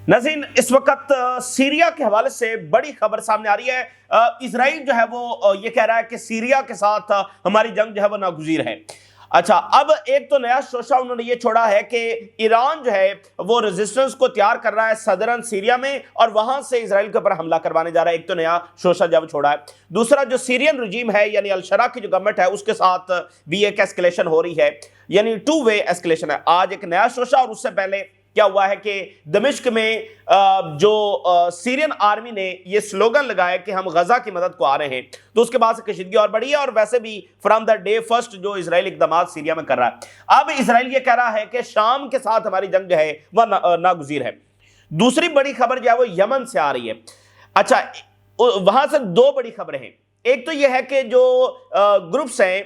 ناظرین، اس وقت سیریا کے حوالے سے بڑی خبر سامنے آ رہی ہے۔ اسرائیل جو ہے وہ یہ کہہ رہا ہے کہ سیریا کے ساتھ ہماری جنگ جو ہے وہ ناگزیر ہے۔ اچھا، اب ایک تو نیا شوشہ انہوں نے یہ چھوڑا ہے کہ ایران جو ہے وہ ریزسٹنس کو تیار کر رہا ہے صدرن سیریا میں، اور وہاں سے اسرائیل کے اوپر حملہ کروانے جا رہا ہے۔ ایک تو نیا شوشہ جب چھوڑا ہے۔ دوسرا، جو سیرین رجیم ہے یعنی الشرا کی جو گورنمنٹ ہے، اس کے ساتھ بھی ایک ایسکلیشن ہو رہی ہے، یعنی ٹو وے ایسکلیشن ہے۔ آج ایک نیا شوشہ، اور اس سے پہلے کیا ہوا ہے کہ دمشق میں جو سیرین آرمی نے یہ سلوگن لگایا کہ ہم غزہ کی مدد کو آ رہے ہیں، تو اس کے بعد سے کشیدگی اور بڑھی ہے، اور ویسے بھی فرام دا ڈے فرسٹ جو اسرائیل اقدامات سیریا میں کر رہا ہے۔ اب اسرائیل یہ کہہ رہا ہے کہ شام کے ساتھ ہماری جنگ جو ہے وہ ناگزیر ہے۔ دوسری بڑی خبر جو ہے وہ یمن سے آ رہی ہے۔ اچھا، وہاں سے دو بڑی خبریں ہیں۔ ایک تو یہ ہے کہ جو گروپس ہیں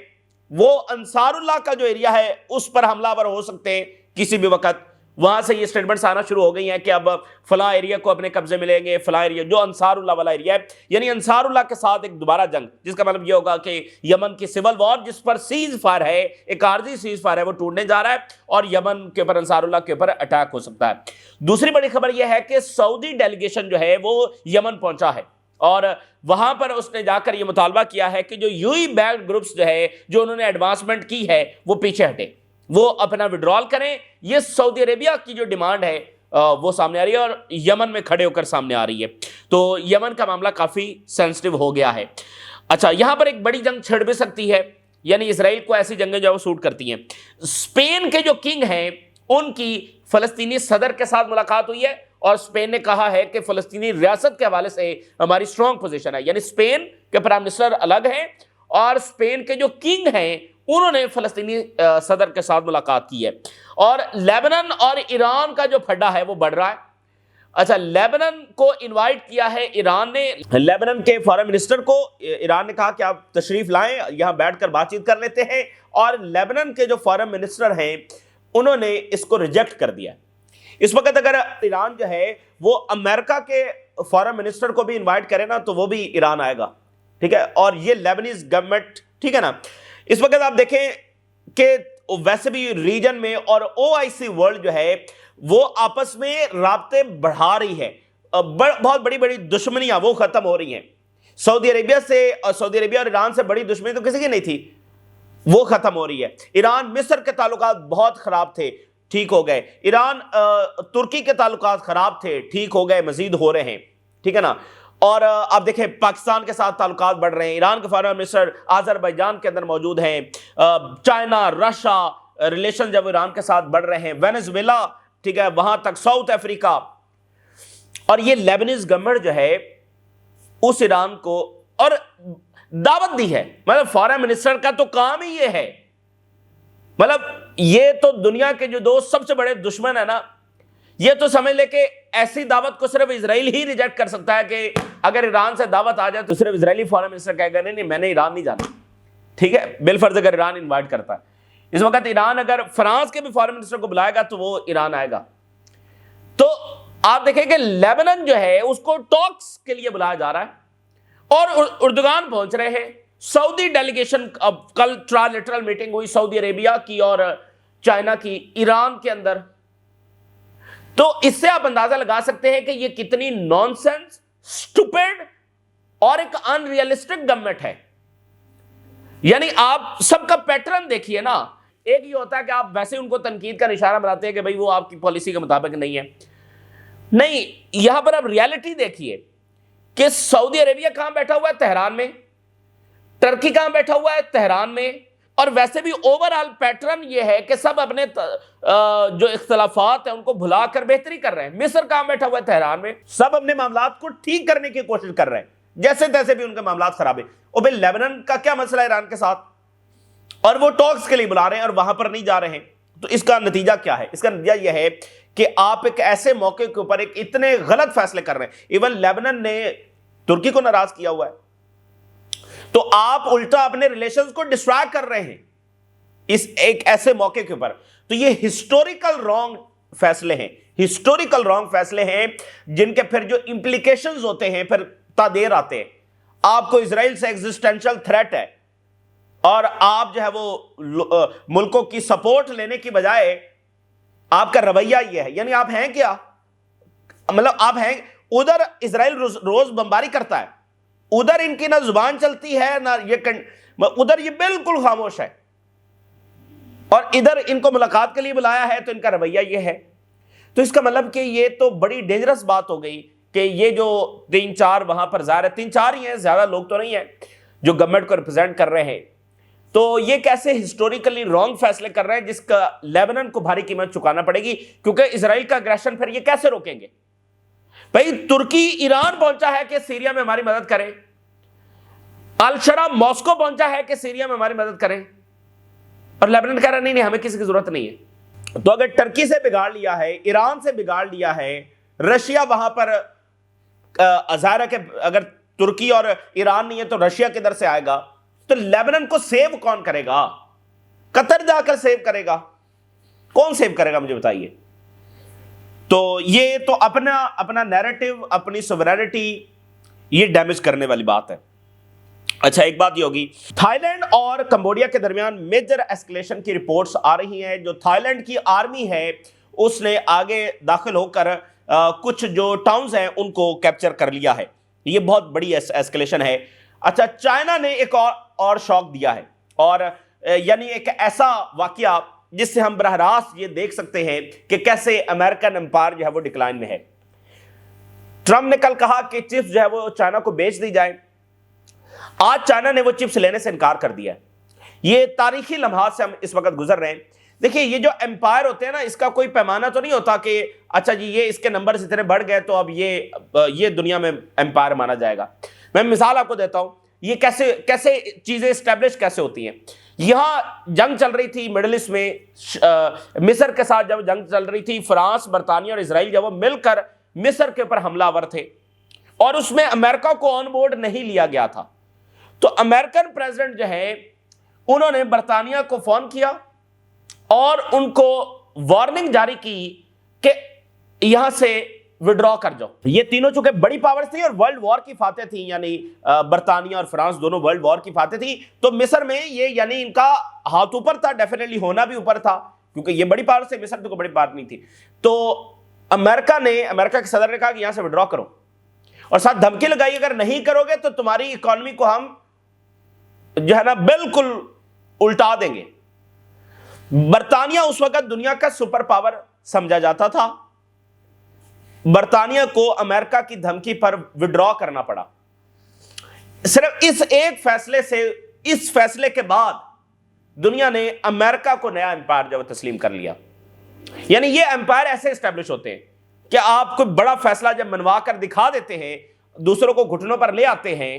وہ انصار اللہ کا جو ایریا ہے اس پر حملہ آور ہو سکتے ہیں کسی بھی وقت۔ وہاں سے یہ سٹیٹمنٹس آنا شروع ہو گئی ہیں کہ اب فلاں ایریا کو اپنے قبضے ملیں گے، فلاں ایریا جو انصار اللہ والا ایریا ہے، یعنی انصار اللہ کے ساتھ ایک دوبارہ جنگ، جس کا مطلب یہ ہوگا کہ یمن کی سول وار جس پر سیز فائر ہے، ایک عارضی سیز فائر ہے، وہ ٹوٹنے جا رہا ہے، اور یمن کے اوپر انصار اللہ کے اوپر اٹیک ہو سکتا ہے۔ دوسری بڑی خبر یہ ہے کہ سعودی ڈیلیگیشن جو ہے وہ یمن پہنچا ہے، اور وہاں پر اس نے جا کر یہ مطالبہ کیا ہے کہ جو یو ای بیکڈ گروپس جو ہے جو انہوں نے ایڈوانسمنٹ کی ہے وہ پیچھے ہٹے، وہ اپنا وڈرال کریں۔ یہ سعودی عربیہ کی جو ڈیمانڈ ہے وہ سامنے آ رہی ہے، اور یمن میں کھڑے ہو کر سامنے آ رہی ہے۔ تو یمن کا معاملہ کافی سینسٹیو ہو گیا ہے۔ اچھا، یہاں پر ایک بڑی جنگ چھڑ بھی سکتی ہے، یعنی اسرائیل کو ایسی جنگیں جو وہ سوٹ کرتی ہیں۔ اسپین کے جو کنگ ہیں ان کی فلسطینی صدر کے ساتھ ملاقات ہوئی ہے، اور اسپین نے کہا ہے کہ فلسطینی ریاست کے حوالے سے ہماری اسٹرانگ پوزیشن ہے، یعنی اسپین کے پرائم منسٹر الگ ہیں، اور اسپین کے جو کنگ ہیں انہوں نے فلسطینی صدر کے ساتھ ملاقات کی ہے۔ اور لیبنن اور ایران کا جو پھڈا ہے وہ بڑھ رہا ہے۔ اچھا، لیبنن کو انوائٹ کیا ہے ایران نے، لیبنن کے فارن منسٹر کو ایران نے کہا کہ آپ تشریف لائیں، یہاں بیٹھ کر بات چیت کر لیتے ہیں، اور لیبنن کے جو فارن منسٹر ہیں انہوں نے اس کو ریجیکٹ کر دیا۔ اس وقت اگر ایران جو ہے وہ امریکہ کے فارن منسٹر کو بھی انوائٹ کرے نا تو وہ بھی ایران آئے گا، ٹھیک ہے، اور یہ لیبنیز گورنمنٹ، ٹھیک ہے نا۔ اس وقت آپ دیکھیں کہ ویسے بھی ریجن میں اور او آئی سی ورلڈ جو ہے وہ آپس میں رابطے بڑھا رہی ہے، بہت بڑی بڑی دشمنیاں وہ ختم ہو رہی ہیں۔ سعودی عربیہ اور ایران سے بڑی دشمنی تو کسی کی نہیں تھی، وہ ختم ہو رہی ہے۔ ایران مصر کے تعلقات بہت خراب تھے، ٹھیک ہو گئے۔ ایران ترکی کے تعلقات خراب تھے، ٹھیک ہو گئے، مزید ہو رہے ہیں، ٹھیک ہے نا۔ اور آپ دیکھیں پاکستان کے ساتھ تعلقات بڑھ رہے ہیں، ایران کے فارن منسٹر آذربائیجان کے اندر موجود ہیں، چائنا رشیا ریلیشن جب ایران کے ساتھ بڑھ رہے ہیں، وینزویلا، ٹھیک ہے، وہاں تک ساؤتھ افریقہ۔ اور یہ لیبنیز گورنمنٹ جو ہے اس ایران کو اور دعوت دی ہے، مطلب فارن منسٹر کا تو کام ہی یہ ہے، مطلب یہ تو دنیا کے جو دو سب سے بڑے دشمن ہیں نا، یہ تو سمجھ لے کہ ایسی دعوت کو صرف اسرائیل ہی ریجیکٹ کر سکتا ہے کہ اگر ایران سے دعوت آ جائے تو صرف اسرائیلی فارن منسٹر کہے گا نہیں میں نے ایران نہیں جانا، ٹھیک ہے، بالفرض اگر ایران انوائٹ کرتا ہے۔ اس وقت ایران اگر فرانس کے بھی فارن منسٹر کو بلائے گا تو وہ ایران آئے گا۔ تو آپ دیکھیں کہ لیبنن جو ہے اس کو ٹاکس کے لیے بلایا جا رہا ہے، اور اردگان پہنچ رہے ہیں۔ سعودی ڈیلیگیشن، اب کل ٹرائلیٹرل میٹنگ ہوئی سعودی عربیہ کی اور چائنا کی ایران کے اندر، تو اس سے آپ اندازہ لگا سکتے ہیں کہ یہ کتنی نان سینس، اسٹوپڈ اور ایک ان ریئلسٹک گورنمنٹ ہے۔ یعنی آپ سب کا پیٹرن دیکھیے نا، ایک یہ ہوتا ہے کہ آپ ویسے ان کو تنقید کا اشارہ بناتے ہیں کہ بھئی وہ آپ کی پالیسی کے مطابق نہیں ہے، نہیں، یہاں پر آپ ریالٹی دیکھیے کہ سعودی عربیہ کہاں بیٹھا ہوا ہے؟ تہران میں۔ ترکی کہاں بیٹھا ہوا ہے؟ تہران میں۔ اور ویسے بھی اوورآل پیٹرن یہ ہے کہ سب اپنے جو اختلافات ہیں ان کو بھلا کر بہتری کر رہے ہیں۔ مصر کہاں بیٹھا ہوا ہے؟ تہران میں۔ سب اپنے معاملات کو ٹھیک کرنے کی کوشش کر رہے ہیں، جیسے تیسے بھی ان کے معاملات خراب ہیں۔ اور بھئی لیبنن کا کیا مسئلہ ہے ایران کے ساتھ؟ اور وہ ٹاکس کے لیے بلا رہے ہیں اور وہاں پر نہیں جا رہے ہیں۔ تو اس کا نتیجہ کیا ہے؟ اس کا نتیجہ یہ ہے کہ آپ ایک ایسے موقع کے اوپر ایک اتنے غلط فیصلے کر رہے ہیں۔ ایون لیبنن نے ترکی کو ناراض کیا ہوا ہے، تو آپ الٹا اپنے ریلیشنز کو ڈسٹرائے کر رہے ہیں اس ایک ایسے موقع کے اوپر۔ تو یہ ہسٹوریکل رانگ فیصلے ہیں، ہسٹوریکل رانگ فیصلے ہیں جن کے پھر جو امپلیکیشنز ہوتے ہیں پھر تا دیر آتے ہیں۔ آپ کو اسرائیل سے ایگزسٹینشل تھریٹ ہے، اور آپ جو ہے وہ ملکوں کی سپورٹ لینے کی بجائے آپ کا رویہ یہ ہے، یعنی آپ ہیں کیا؟ مطلب آپ ہیں ادھر اسرائیل روز بمباری کرتا ہے، ادھر ان کی نہ زبان چلتی ہے نہ ادھر یہ بالکل خاموش ہے، اور ادھر ان کو ملاقات کے لیے بلایا ہے تو ان کا رویہ یہ ہے. تو اس کا مطلب کہ یہ تو بڑی ڈینجرس بات ہو گئی کہ یہ جو 3-4 وہاں پر ظاہر ہے 3-4 ہی ہیں، زیادہ لوگ تو نہیں ہیں جو گورنمنٹ کو ریپرزینٹ کر رہے ہیں، تو یہ کیسے ہسٹوریکلی رانگ فیصلے کر رہے ہیں جس کا لیبنان کو بھاری قیمت چکانا پڑے گی، کیونکہ اسرائیل کا اگریشن پھر یہ کیسے روکیں گے؟ بھائی ترکی ایران پہنچا ہے کہ سیریا میں ہماری مدد کریں، الشرا ماسکو پہنچا ہے کہ سیریا میں ہماری مدد کریں، اور لیبنان کہہ رہا نہیں ہمیں کسی کی ضرورت نہیں ہے. تو اگر ٹرکی سے بگاڑ لیا ہے، ایران سے بگاڑ لیا ہے، رشیا وہاں پر ظاہر ہے کہ اگر ترکی اور ایران نہیں ہے تو رشیا کدھر سے آئے گا، تو لیبنان کو سیو کون کرے گا؟ قطر جا کر سیو کرے گا؟ کون سیو کرے گا مجھے بتائیے. تو یہ تو اپنا نیریٹو، اپنی سوورینٹی یہ ڈیمیج کرنے والی بات ہے. اچھا ایک بات یہ ہوگی، تھائی لینڈ اور کمبوڈیا کے درمیان میجر ایسکلیشن کی رپورٹس آ رہی ہیں. جو تھائی لینڈ کی آرمی ہے اس نے آگے داخل ہو کر کچھ جو ٹاؤنز ہیں ان کو کیپچر کر لیا ہے. یہ بہت بڑی ایسکلیشن ہے. اچھا چائنا نے ایک اور شاک دیا ہے، اور یعنی ایک ایسا واقعہ جس سے ہم براہ راست یہ دیکھ سکتے ہیں کہ کیسے امریکن امپائر جو ہے وہ ڈکلائن میں ہے. ٹرمپ نے کل کہا کہ چپس جو ہے وہ چائنا کو بیچ دی جائیں. آج چائنا نے وہ چپس لینے سے انکار کر دیا ہے. یہ تاریخی لمحات سے ہم اس وقت گزر رہے ہیں. دیکھیں یہ جو امپائر ہوتے ہیں نا، اس کا کوئی پیمانہ تو نہیں ہوتا کہ اچھا جی یہ اس کے نمبرز اتنے بڑھ گئے تو اب یہ دنیا میں امپائر مانا جائے گا. میں مثال آپ کو دیتا ہوں یہ کیسے چیزیں اسٹیبلش کیسے ہوتی ہیں. یہاں جنگ چل رہی تھی مڈل ایسٹ میں، مصر کے ساتھ جب جنگ چل رہی تھی، فرانس، برطانیہ اور اسرائیل جب وہ مل کر مصر کے اوپر حملہ آور تھے، اور اس میں امریکہ کو آن بورڈ نہیں لیا گیا تھا. تو امریکن پریزیڈنٹ جو ہے انہوں نے برطانیہ کو فون کیا اور ان کو وارننگ جاری کی کہ یہاں سے وڈرا کر جاؤ. یہ تینوں چونکہ بڑی پاورز تھیں اور ورلڈ وار کی فاتح تھیں، یعنی برطانیہ اور فرانس دونوں ورلڈ وار کی فاتح تھیں، تو مصر میں یہ یعنی ان کا ہاتھ اوپر تھا، ڈیفینیٹلی ہونا بھی اوپر تھا کیونکہ یہ بڑی پاور سے، مصر تو کوئی بڑی پاور نہیں تھی. تو امریکہ کے صدر نے کہا کہ یہاں سے وڈرا کرو، اور ساتھ دھمکی لگائی اگر نہیں کرو گے تو تمہاری اکانومی کو ہم جو ہے نا بالکل الٹا دیں گے. برطانیہ اس وقت دنیا کا سپر پاور سمجھا جاتا تھا. برطانیہ کو امریکہ کی دھمکی پر وڈرا کرنا پڑا. صرف اس ایک فیصلے سے، اس فیصلے کے بعد دنیا نے امریکہ کو نیا امپائر جو تسلیم کر لیا. یعنی یہ امپائر ایسے اسٹیبلش ہوتے ہیں کہ آپ کو بڑا فیصلہ جب منوا کر دکھا دیتے ہیں، دوسروں کو گھٹنوں پر لے آتے ہیں،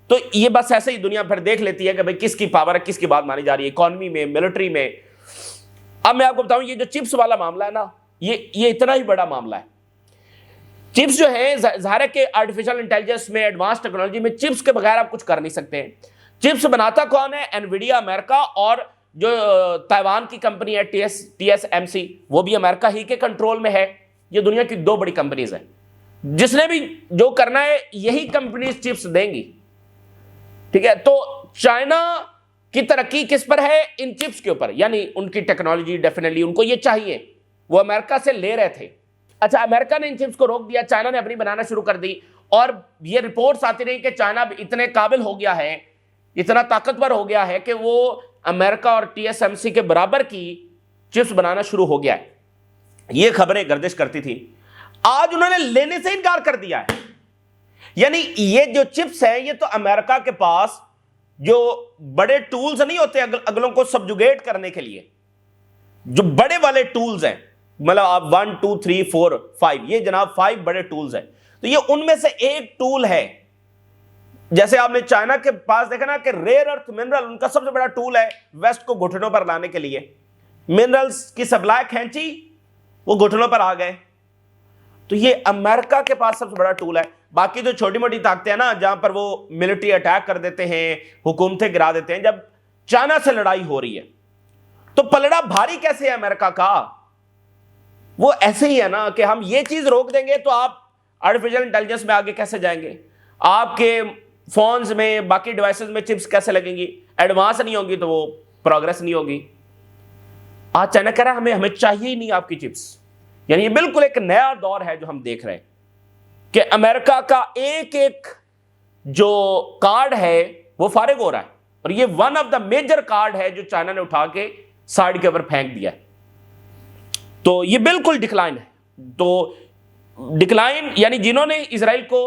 تو یہ بس ایسے ہی دنیا پھر دیکھ لیتی ہے کہ بھئی کس کی پاور ہے، کس کی بات مانی جا رہی ہے، اکانومی میں، ملٹری میں. اب میں آپ کو بتاؤں یہ جو چپس والا معاملہ ہے نا، یہ اتنا ہی بڑا معاملہ ہے. چپس جو ہے ظاہر ہے کہ آرٹیفیشل انٹیلیجنس میں، ایڈوانس ٹیکنالوجی میں چپس کے بغیر آپ کچھ کر نہیں سکتے ہیں. چپس بناتا کون ہے؟ انویڈیا امریکہ، اور جو تائیوان کی کمپنی ہے TSMC وہ بھی امریکہ ہی کے کنٹرول میں ہے. یہ دنیا کی 2 بڑی کمپنیز ہیں. جس نے بھی جو کرنا ہے یہی کمپنیز چپس دیں گی. ٹھیک ہے، تو چائنا کی ترقی کس پر ہے؟ ان چپس کے اوپر. یعنی ان کی ٹیکنالوجی ڈیفینیٹلی ان کو یہ چاہیے، وہ امریکہ سے لے رہے تھے. اچھا امریکہ نے ان چپس کو روک دیا، چائنا نے اپنی بنانا شروع کر دی، اور یہ رپورٹس آتی رہی کہ چائنا اتنے قابل ہو گیا ہے، اتنا طاقتور ہو گیا ہے کہ وہ امریکہ اور TSMC کے برابر کی چپس بنانا شروع ہو گیا ہے. یہ خبریں گردش کرتی تھی. آج انہوں نے لینے سے انکار کر دیا ہے. یعنی یہ جو چپس ہیں یہ تو امریکہ کے پاس جو بڑے ٹولز نہیں ہوتے اگلوں کو سبجوگیٹ کرنے کے لیے، جو بڑے والے ٹولز ہیں، مطلب آپ 1 2 3 4 5، یہ جناب 5 بڑے ٹولز ہیں، تو یہ ان میں سے ایک ٹول ہے. جیسے آپ نے چائنا کے پاس دیکھا نا کہ ریئر ارتھ منرل ان کا سب سے بڑا ٹول ہے ویسٹ کو گھٹنوں پر لانے کے لیے. منرلز کی سپلائی کھینچی، وہ گھٹنوں پر آ گئے. تو یہ امریکہ کے پاس سب سے بڑا ٹول ہے. باقی جو چھوٹی موٹی طاقتیں ہیں نا جہاں پر وہ ملٹری اٹیک کر دیتے ہیں، حکومتیں گرا دیتے ہیں، جب چائنا سے لڑائی ہو رہی ہے تو پلڑا بھاری کیسے ہے امریکہ کا؟ وہ ایسے ہی ہے نا کہ ہم یہ چیز روک دیں گے تو آپ آرٹیفیشل انٹیلیجنس میں آگے کیسے جائیں گے، آپ کے فونز میں، باقی ڈیوائسز میں چپس کیسے لگیں گی، ایڈوانس نہیں ہوگی تو وہ پروگرس نہیں ہوگی. آج چائنا کہہ رہا ہے ہمیں چاہیے ہی نہیں آپ کی چپس، یعنی یہ بالکل ایک نیا دور ہے جو ہم دیکھ رہے ہیں کہ امریکہ کا ایک ایک جو کارڈ ہے وہ فارغ ہو رہا ہے، اور یہ one of the major card ہے جو چائنا نے اٹھا کے سائڈ کے اوپر پھینک دیا ہے۔ تو یہ بالکل ڈکلائن ہے۔ تو ڈکلائن یعنی جنہوں نے اسرائیل کو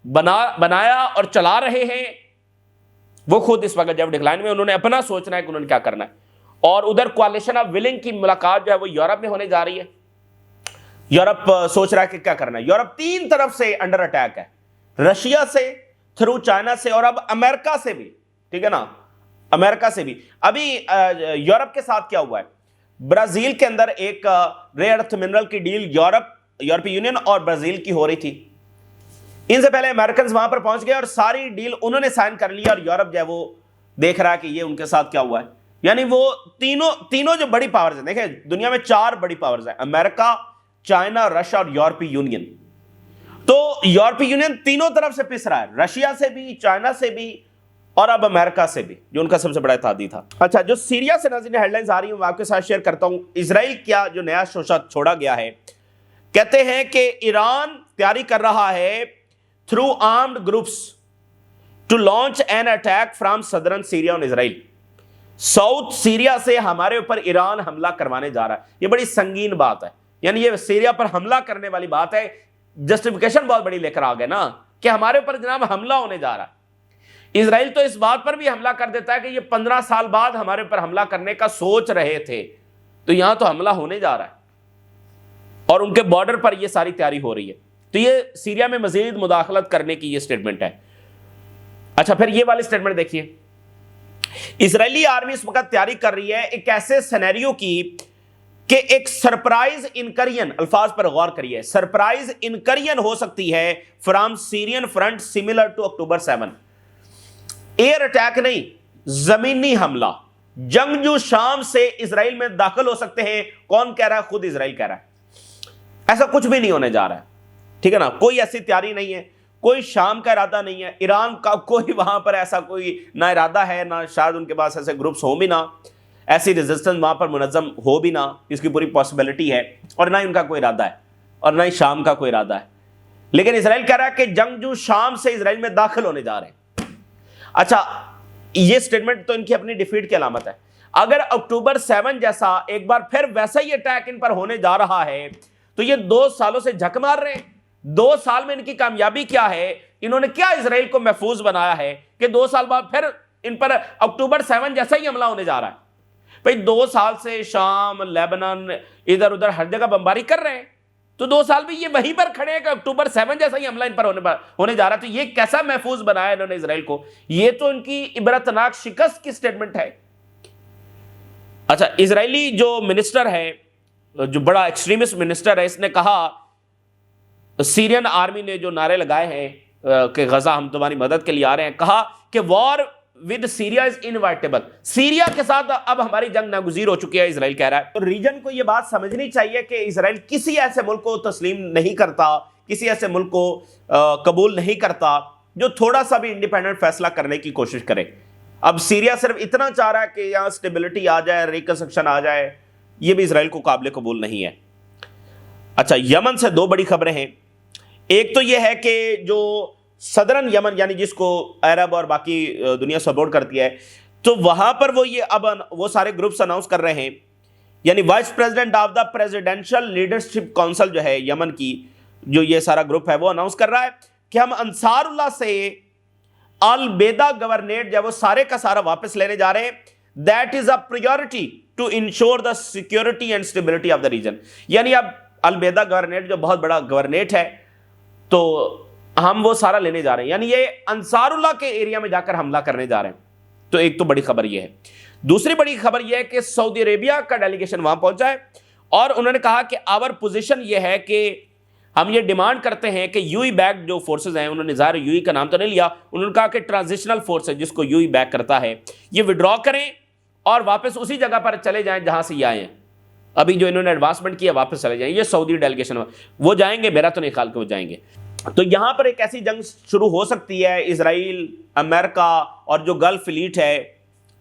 بنایا اور چلا رہے ہیں وہ خود اس وقت جب ڈکلائن میں، انہوں نے اپنا سوچنا ہے کہ انہوں نے کیا کرنا ہے۔ اور ادھر کوalition آف ولنگ کی ملاقات جو ہے وہ یورپ میں ہونے جا رہی ہے۔ یورپ سوچ رہا ہے کہ کیا کرنا ہے۔ یورپ تین طرف سے انڈر اٹیک ہے، رشیا سے، تھرو چائنا سے، اور اب امریکہ سے بھی، ٹھیک ہے نا، امریکہ سے بھی۔ ابھی یورپ کے ساتھ کیا ہوا ہے، برازیل کے اندر ایک ریئر ارتھ منرل کی ڈیل یورپی یونین اور برازیل کی ہو رہی تھی۔ ان سے پہلے امریکنز وہاں پر پہنچ گئے اور ساری ڈیل انہوں نے سائن کر لیا، اور یورپ جو ہے وہ دیکھ رہا ہے کہ یہ ان کے ساتھ کیا ہوا ہے۔ یعنی وہ تینوں جو بڑی پاورز ہیں، دیکھیں دنیا میں 4 بڑی پاورز ہیں، امریکہ، چائنا، رشیا اور یورپی یونین۔ تو یورپی یونین تینوں طرف سے پس رہا ہے، رشیا سے بھی، چائنا سے بھی، اور اب امریکہ سے بھی، جو ان کا سب سے بڑا اتحادی تھا۔ اچھا، جو سیریا سے ناظرین ہیڈ لائنز آ رہی ہیں میں آپ کے ساتھ شیئر کرتا ہوں۔ اسرائیل کیا جو نیا شوشہ چھوڑا گیا ہے، کہتے ہیں کہ ایران تیاری کر رہا ہے through armed groups to launch an attack from southern Syria on Israel. South Syria سے ہمارے اوپر ایران حملہ کروانے جا رہا ہے۔ یہ بڑی سنگین بات ہے، یعنی یہ سیریا پر حملہ کرنے والی بات ہے، جسٹیفیکیشن بہت بڑی لے کر آ گئے نا کہ ہمارے اوپر جناب حملہ ہونے جا رہا ہے۔ اسرائیل تو اس بات پر بھی حملہ کر دیتا ہے کہ یہ 15 سال بعد ہمارے اوپر حملہ کرنے کا سوچ رہے تھے، تو یہاں تو حملہ ہونے جا رہا ہے، اور ان کے بارڈر پر یہ ساری تیاری ہو رہی ہے۔ تو یہ سیریا میں مزید مداخلت کرنے کی یہ سٹیٹمنٹ ہے۔ اچھا، پھر یہ والی سٹیٹمنٹ دیکھیے، اسرائیلی آرمی اس وقت تیاری کر رہی ہے ایک ایسے سینیریو کی کہ ایک سرپرائز انکرین، الفاظ پر غور کریے، سرپرائز انکرین ہو سکتی ہے from Syrian front similar to October 7۔ Air attack نہیں، زمینی حملہ، جنگجو شام سے اسرائیل میں داخل ہو سکتے ہیں۔ کون کہہ رہا ہے؟ خود اسرائیل کہہ رہا ہے۔ ایسا کچھ بھی نہیں ہونے جا رہا ہے، ٹھیک ہے نا، کوئی ایسی تیاری نہیں ہے، کوئی شام کا ارادہ نہیں ہے، ایران کا کوئی وہاں پر ایسا کوئی نہ ارادہ ہے، نہ شاید ان کے پاس ایسے گروپس ہوں بھی نہ، ایسی ریزسٹنس وہاں پر منظم ہو بھی نہ، اس کی پوری پاسبلٹی ہے، اور نہ ان کا کوئی ارادہ ہے، اور نہ ہی شام کا کوئی ارادہ ہے۔ لیکن اسرائیل کہہ رہا ہے کہ جنگجو شام سے اسرائیل میں داخل ہونے جا رہے ہیں۔ اچھا، یہ سٹیٹمنٹ تو ان کی اپنی ڈیفیٹ کی علامت ہے۔ اگر اکتوبر 7 جیسا ایک بار پھر ویسا ہی اٹیک ان پر ہونے جا رہا ہے تو یہ 2 سالوں سے جھک مار رہے ہیں۔ 2 سال میں ان کی کامیابی کیا ہے؟ انہوں نے کیا اسرائیل کو محفوظ بنایا ہے کہ 2 سال بعد پھر ان پر اکتوبر 7 جیسا ہی حملہ ہونے جا رہا ہے؟ بھئی 2 سال سے شام، لیبنان، ادھر ادھر ہر جگہ بمباری کر رہے ہیں، تو 2 سال بھی یہ وہیں پر کھڑے ہیں کہ اکتوبر 7 جیسا ہی حملہ ان پر ہونے جا رہا ہے۔ تو یہ کیسا محفوظ بنایا انہوں نے اسرائیل کو؟ یہ تو ان کی عبرتناک شکست کی سٹیٹمنٹ ہے۔ اچھا، اسرائیلی جو منسٹر ہے، جو بڑا ایکسٹریمسٹ منسٹر ہے، اس نے کہا، سیرین آرمی نے جو نعرے لگائے ہیں کہ غزہ ہم تمہاری مدد کے لیے آ رہے ہیں، کہا کہ war with Syria is inevitable, Syria کے ساتھ اب ہماری جنگ ناگزیر ہو چکی ہے، اسرائیل کہہ رہا ہے۔ تو ریجن کو یہ بات سمجھنی چاہیے کہ اسرائیل کسی ایسے ملک کو تسلیم نہیں کرتا، کسی ایسے ملک کو قبول نہیں کرتا جو تھوڑا سا بھی انڈیپینڈنٹ فیصلہ کرنے کی کوشش کرے۔ اب سیریا صرف اتنا چاہ رہا ہے کہ یہاں سٹیبلٹی آ جائے، ریکنسٹرکشن آ جائے، یہ بھی اسرائیل کو قابل قبول نہیں ہے۔ اچھا، یمن سے 2 بڑی خبریں ہیں۔ ایک تو یہ ہے کہ جو صدرن یمن، یعنی جس کو عرب اور باقی دنیا سپورٹ کرتی ہے، تو وہاں پر وہ سارے گروپس اناؤنس کر رہے ہیں، یعنی vice president of the presidential leadership council جو ہے یمن کی، جو یہ سارا گروپ ہے وہ اناؤنس کر رہا ہے کہ ہم انصار اللہ سے البیدا گورنیٹ جو ہے وہ سارے کا سارا واپس لینے جا رہے ہیں۔ That is a priority to ensure the security and stability of the region. یعنی اب البیدا گورنیٹ جو بہت بڑا گورنیٹ ہے، تو ہم وہ سارا لینے جا رہے ہیں، یعنی یہ انصار اللہ کے ایریا میں جا کر حملہ کرنے جا رہے ہیں۔ تو ایک تو بڑی خبر یہ ہے۔ دوسری بڑی خبر یہ ہے کہ سعودی عربیہ کا ڈیلیگیشن وہاں پہنچا ہے، اور انہوں نے کہا کہ آور پوزیشن یہ ہے کہ ہم یہ ڈیمانڈ کرتے ہیں کہ یو ای بیک جو فورسز ہیں، انہوں نے ظاہر یو ای کا نام تو نہیں لیا، انہوں نے کہا کہ ٹرانزیشنل فورس ہے جس کو یو ای بیک کرتا ہے، یہ وڈرا کریں اور واپس اسی جگہ پر چلے جائیں جہاں سے یہ آئے ہیں۔ ابھی جو انہوں نے ایڈوانسمنٹ کیا واپس چلے جائیں۔ یہ سعودی ڈیلیگیشن وہ جائیں گے، میرا تو نہیں خیال کہ وہ جائیں گے۔ تو یہاں پر ایک ایسی جنگ شروع ہو سکتی ہے، اسرائیل، امریکہ اور جو گلف فلیٹ ہے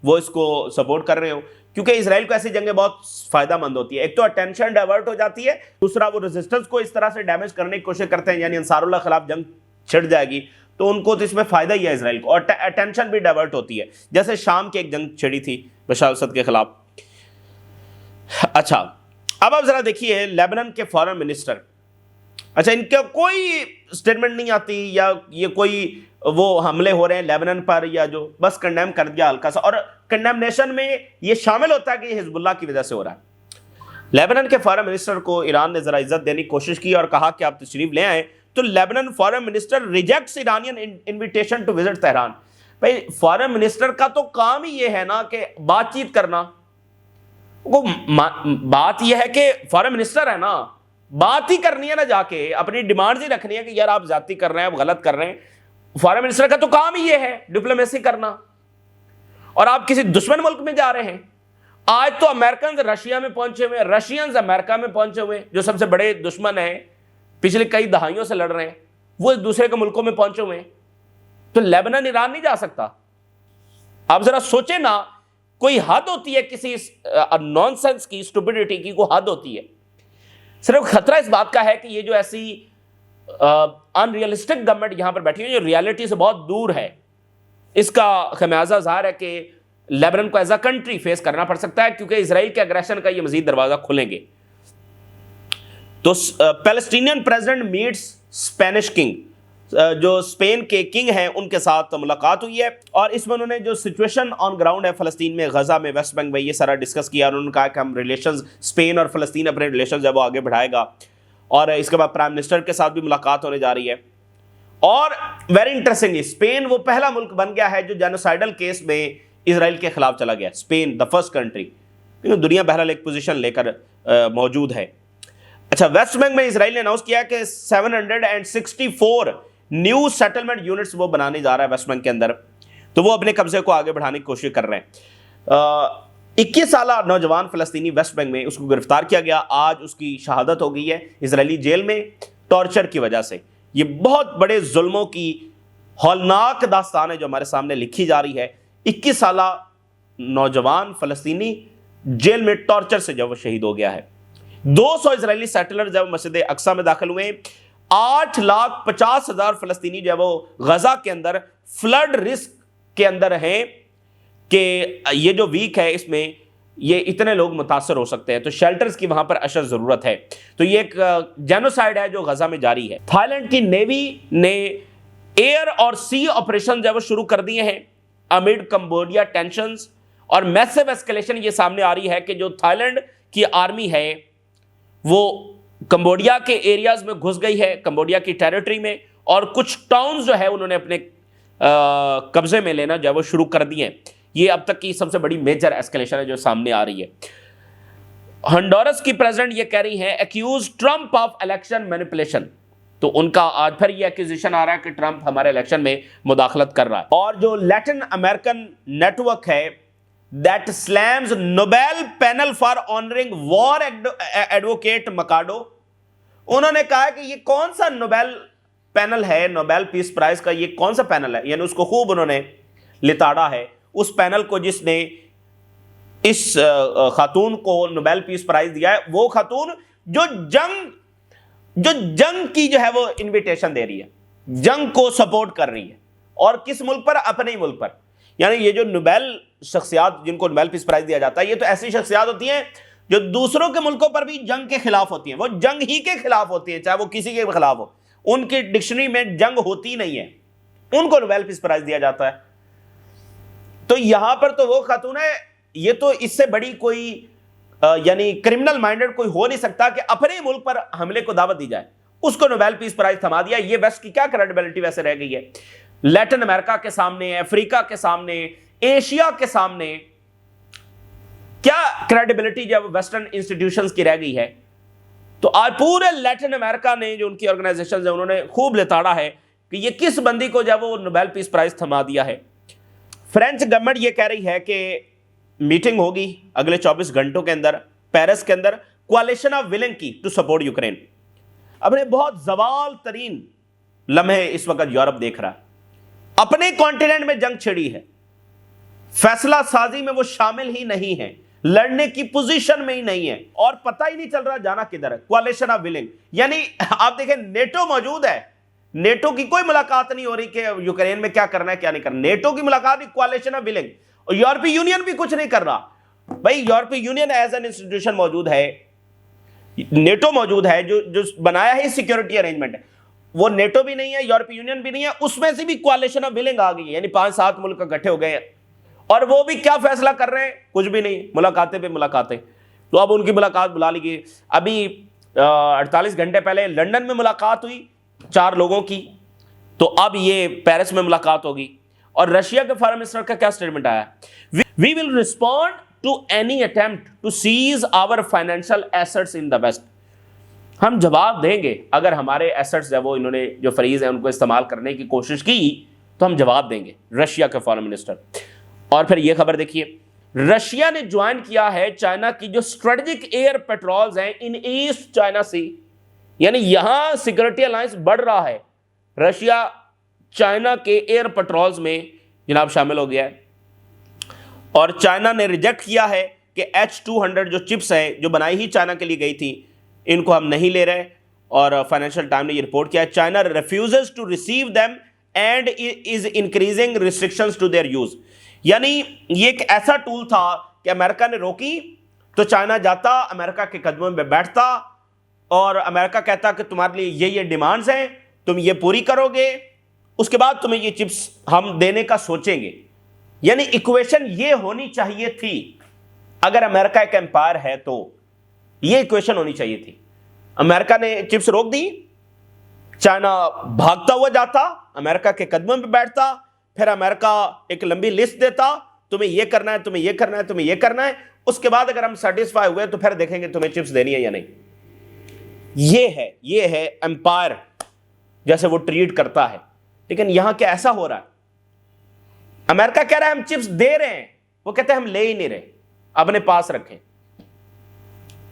وہ اس کو سپورٹ کر رہے ہو، کیونکہ اسرائیل کو ایسی جنگیں بہت فائدہ مند ہوتی ہے. ایک تو اٹینشن ڈائیورٹ ہو جاتی ہے, دوسرا وہ ریزسٹنس کو اس طرح سے ڈیمیج کرنے کی کوشش کرتے ہیں, یعنی انصار اللہ خلاف جنگ چھڑ جائے گی تو ان کو تو اس میں فائدہ ہی ہے اسرائیل کو, اور اٹینشن بھی ڈائیورٹ ہوتی ہے, جیسے شام کی ایک جنگ چھڑی تھی بشار الاسد کے خلاف. اچھا اب آپ ذرا دیکھیے لیبنان کے فارن منسٹر, اچھا ان کا کوئی سٹیٹمنٹ نہیں آتی, یا یہ کوئی وہ حملے ہو رہے ہیں لیبنان پر, یا جو بس کنڈیم کر دیا ہلکا سا, اور کنڈیمنیشن میں یہ شامل ہوتا ہے کہ یہ حزب اللہ کی وجہ سے ہو رہا ہے. لیبنان کے فارن منسٹر کو ایران نے ذرا عزت دینے کی کوشش کی اور کہا کہ آپ تشریف لے آئیں, تو Lebanon foreign minister rejects Iranian invitation to visit Tehran. بھائی فارن منسٹر کا تو کام ہی یہ ہے نا کہ بات چیت کرنا, بات یہ ہے کہ فارن منسٹر ہے نا, بات ہی کرنی ہے نا, جا کے اپنی ڈیمانڈز ہی رکھنی ہے کہ یار آپ زیادتی کر رہے ہیں, آپ غلط کر رہے ہیں. فارن منسٹر کا تو کام ہی یہ ہے ڈپلومیسی کرنا, اور آپ کسی دشمن ملک میں جا رہے ہیں. آج تو امریکنز رشیا میں پہنچے ہوئے, رشینز امریکہ میں پہنچے ہوئے, جو سب سے بڑے دشمن ہیں, پچھلے کئی دہائیوں سے لڑ رہے ہیں, وہ ایک دوسرے کے ملکوں میں پہنچے ہوئے ہیں. تو لیبنان ایران نہیں جا سکتا. آپ ذرا سوچیں نا, کوئی حد ہوتی ہے کسی نان سینس کی, اسٹوپڈیٹی کی کوئی حد ہوتی ہے. صرف خطرہ اس بات کا ہے کہ یہ جو ایسی ان ریئلسٹک گورنمنٹ یہاں پر بیٹھی ہے جو ریالٹی سے بہت دور ہے, اس کا خمیازہ ظاہر ہے کہ لیبنان کو ایز اے کنٹری فیس کرنا پڑ سکتا ہے, کیونکہ اسرائیل کے اگریشن کا یہ مزید دروازہ کھلیں گے. تو Palestinian president meets Spanish king, جو اسپین کے کنگ ہیں ان کے ساتھ ملاقات ہوئی ہے, اور اس میں انہوں نے جو سچویشن آن گراؤنڈ ہے فلسطین میں, غزہ میں, ویسٹ بینک میں, یہ سارا ڈسکس کیا. انہوں نے کہا کہ ہم ریلیشنز, اسپین اور فلسطین اپنے ریلیشنز ہے وہ آگے بڑھائے گا, اور اس کے بعد پرائم منسٹر کے ساتھ بھی ملاقات ہونے جا رہی ہے. اور ویری انٹرسٹنگلی اسپین وہ پہلا ملک بن گیا ہے جو جینوسائیڈل کیس میں اسرائیل کے خلاف چلا گیا. اسپین دا فرسٹ کنٹری, کیونکہ دنیا بہرحال ایک پوزیشن لے کر موجود ہے. اچھا ویسٹ بینک میں اسرائیل نے اناؤنس کیا کہ 764 نیو سیٹلمنٹ یونٹس وہ بنانے جا رہا ہے ویسٹ بینک کے اندر, تو وہ اپنے قبضے کو آگے بڑھانے کی کوشش کر رہے ہیں. 21 سالہ نوجوان فلسطینی ویسٹ بینک میں, اس کو گرفتار کیا گیا, آج اس کی شہادت ہو گئی ہے اسرائیلی جیل میں ٹارچر کی وجہ سے. یہ بہت بڑے ظلموں کی ہولناک داستان ہے جو ہمارے سامنے لکھی جا رہی ہے. 21 سالہ نوجوان فلسطینی جیل میں ٹارچر سے جب وہ شہید ہو گیا ہے. 200 اسرائیلی سیٹلر جب مسجد اقصی میں داخل ہوئے, 8,50,000 فلسطینی جو ہے وہ غزہ کے اندر فلڈ رسک کے اندر ہیں کہ یہ جو ویک ہے اس میں یہ اتنے لوگ متاثر ہو سکتے ہیں, تو شیلٹرز کی وہاں پر اشد ضرورت ہے. تو یہ ایک جینوسائیڈ ہے جو غزہ میں جاری ہے. تھائی لینڈ کی نیوی نے ایئر اور سی آپریشن جو ہے وہ شروع کر دیے ہیں امڈ کمبوڈیا ٹینشنز اور میسیو ایسکیلیشن. یہ سامنے آ رہی ہے کہ جو تھائی لینڈ کی آرمی ہے وہ کمبوڈیا کے ایریاز میں گھس گئی ہے, کمبوڈیا کی ٹیریٹری میں, اور کچھ ٹاؤنز جو ہے انہوں نے اپنے قبضے میں لینا جو ہے وہ شروع کر دیے ہیں. یہ اب تک کی سب سے بڑی میجر ایسکیلیشن ہے جو سامنے آ رہی ہے. ہنڈورس کی پریزیڈنٹ یہ کہہ رہی ہیں accused Trump of election manipulation. تو ان کا آج پھر یہ ایکوزیشن آ رہا ہے کہ ٹرمپ ہمارے الیکشن میں مداخلت کر رہا ہے. اور جو لیٹن امریکن نیٹ ورک ہے that slams Nobel panel for honoring war advocate Mercado, انہوں نے کہا کہ یہ کون سا نوبیل پینل ہے, نوبیل پیس پرائز کا یہ کون سا پینل ہے, یعنی اس کو خوب انہوں نے لتاڑا ہے. اس پینل کو جس نے اس خاتون کو نوبیل پیس پرائز دیا ہے, وہ خاتون جو جنگ کی جو ہے وہ انویٹیشن دے رہی ہے, جنگ کو سپورٹ کر رہی ہے, اور کس ملک پر, اپنے ہی ملک پر. یعنی یہ جو نوبیل شخصیات جن کو نوبیل پیس پرائز دیا جاتا ہے, یہ تو ایسی شخصیات ہوتی ہیں جو دوسروں کے ملکوں پر بھی جنگ کے خلاف ہوتی ہیں, وہ جنگ ہی کے خلاف ہوتی ہیں, چاہے وہ کسی کے خلاف ہو. ان کی ڈکشنری میں جنگ ہوتی نہیں ہے, ان کو نوبیل پیس پرائز دیا جاتا ہے. تو یہاں پر تو وہ خاتون ہے, یہ تو اس سے بڑی کوئی یعنی کرمنل مائنڈڈ کوئی ہو نہیں سکتا کہ اپنے ملک پر حملے کو دعوت دی جائے, اس کو نوبیل پیس پرائز تھما دیا. یہ ویسٹ کی کیا کریڈیبلٹی ویسے رہ گئی ہے لیٹن امریکہ کے سامنے, افریقہ کے سامنے, ایشیا کے سامنے, کیا کریڈیبلٹی جب ویسٹرن انسٹیٹیوشنز کی رہ گئی ہے. تو آج پورے لیٹن امریکہ نے جو ان کی آرگنائزیشنز ہیں انہوں نے خوب لتاڑا ہے کہ یہ کس بندی کو جب وہ نوبیل پیس پرائز تھما دیا ہے. فرینچ گورنمنٹ یہ کہہ رہی ہے کہ میٹنگ ہوگی اگلے 24 گھنٹوں کے اندر پیرس کے اندر, کوalition آف ولنگ کی ٹو سپورٹ یوکرین. اپنے بہت زوال ترین لمحے اس وقت یورپ دیکھ رہا ہے, اپنے کانٹیننٹ میں جنگ چھڑی ہے, فیصلہ سازی میں وہ شامل ہی نہیں ہے. لڑنے کی پوزیشن میں ہی نہیں ہے اور پتہ ہی نہیں چل رہا جانا کدھر ہے. کولیشن آف ولنگ, یعنی آپ دیکھیں نیٹو موجود ہے, نیٹو کی کوئی ملاقات نہیں ہو رہی کہ یوکرین میں کیا کرنا ہے کیا نہیں کرنا. نیٹو کی ملاقات نہیں, کولیشن آف ولنگ. اور یورپی یونین بھی کچھ نہیں کر رہا. بھائی یورپی یونین ایز این انسٹیٹیوشن موجود ہے, نیٹو موجود ہے جو بنایا ہے سیکیورٹی ارینجمنٹ ہے, وہ نیٹو بھی نہیں ہے, یورپی یونین بھی نہیں ہے, اس میں سے بھی کولیشن آف ولنگ آ گئی ہے, یعنی 5-7 ملک اکٹھے ہو گئے ہیں اور وہ بھی کیا فیصلہ کر رہے ہیں, کچھ بھی نہیں, ملاقاتیں پہ ملاقاتیں. تو اب ان کی ملاقات بلا لی گئی. ابھی 48 گھنٹے پہلے لندن میں ملاقات ہوئی 4 لوگوں کی, تو اب یہ پیرس میں ملاقات ہوگی. اور رشیا کے فارن منسٹر کا کیا سٹیٹمنٹ آیا, we will respond to any attempt to seize our financial assets in the West. ہم جواب دیں گے اگر ہمارے ایسٹس ہے وہ انہوں نے جو فریز ہیں ان کو استعمال کرنے کی کوشش کی تو ہم جواب دیں گے, رشیا کے فارن منسٹر. اور پھر یہ خبر دیکھیے, رشیا نے جوائن کیا ہے چائنا کی جو اسٹریٹجک ایئر پیٹرولز ہیں ان ایسٹ چائنا سی, یعنی یہاں سیکورٹی الائنس بڑھ رہا ہے. رشیا چائنا کے ایئر پیٹرولز میں جناب شامل ہو گیا ہے اور چائنا نے ریجیکٹ کیا ہے کہ H-200 جو چپس ہیں جو بنائی ہی چائنا کے لیے گئی تھی ان کو ہم نہیں لے رہے. اور فائنینشیل ٹائم نے یہ رپورٹ کیا ہے, China refuses to receive them and is increasing restrictions to their use. یعنی یہ ایک ایسا ٹول تھا کہ امریکہ نے روکی تو چائنا جاتا, امریکہ کے قدموں میں بیٹھتا اور امریکہ کہتا کہ تمہارے لیے یہ ڈیمانڈز ہیں, تم یہ پوری کرو گے, اس کے بعد تمہیں یہ چپس ہم دینے کا سوچیں گے. یعنی ایکویشن یہ ہونی چاہیے تھی, اگر امریکہ ایک امپائر ہے تو یہ ایکویشن ہونی چاہیے تھی. امریکہ نے چپس روک دی, چائنا بھاگتا ہوا جاتا, امریکہ کے قدموں پہ بیٹھتا, پھر امریکہ ایک لمبی لسٹ دیتا, تمہیں یہ کرنا ہے, تمہیں یہ کرنا ہے, تمہیں یہ کرنا ہے. اس کے بعد اگر ہم سیٹسفائی ہوئے تو پھر دیکھیں گے تمہیں چپس دینی ہے یا نہیں. یہ ہے امپائر جیسے وہ ٹریٹ کرتا ہے. لیکن یہاں کیا ایسا ہو رہا ہے, امریکہ کہہ رہا ہے ہم چپس دے رہے ہیں, وہ کہتے ہیں ہم لے ہی نہیں رہے, اپنے پاس رکھیں.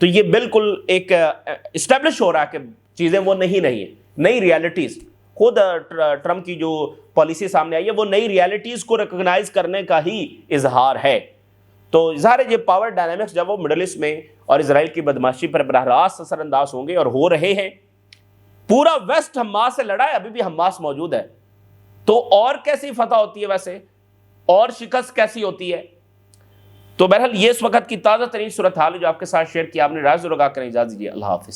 تو یہ بالکل ایک اسٹیبلش ہو رہا ہے کہ چیزیں وہ نہیں ہیں, نئی ریالٹیز. خود ٹرمپ کی جو پالیسی سامنے آئی ہے وہ نئی ریالٹیز کو ریکگنائز کرنے کا ہی اظہار ہے. تو ظاہر ہے یہ پاور ڈائنامکس جب وہ مڈل ایسٹ میں اور اسرائیل کی بدماشی پر براہ راست اثر انداز ہوں گے اور ہو رہے ہیں. پورا ویسٹ حماس سے لڑا ہے, ابھی بھی حماس موجود ہے, تو اور کیسی فتح ہوتی ہے ویسے, اور شکست کیسی ہوتی ہے. تو بہرحال یہ اس وقت کی تازہ ترین صورتحال جو آپ کے ساتھ شیئر کیا, آپ نے رائے ضرور آگاہ کریں. اجازت دیجیے, اللہ حافظ.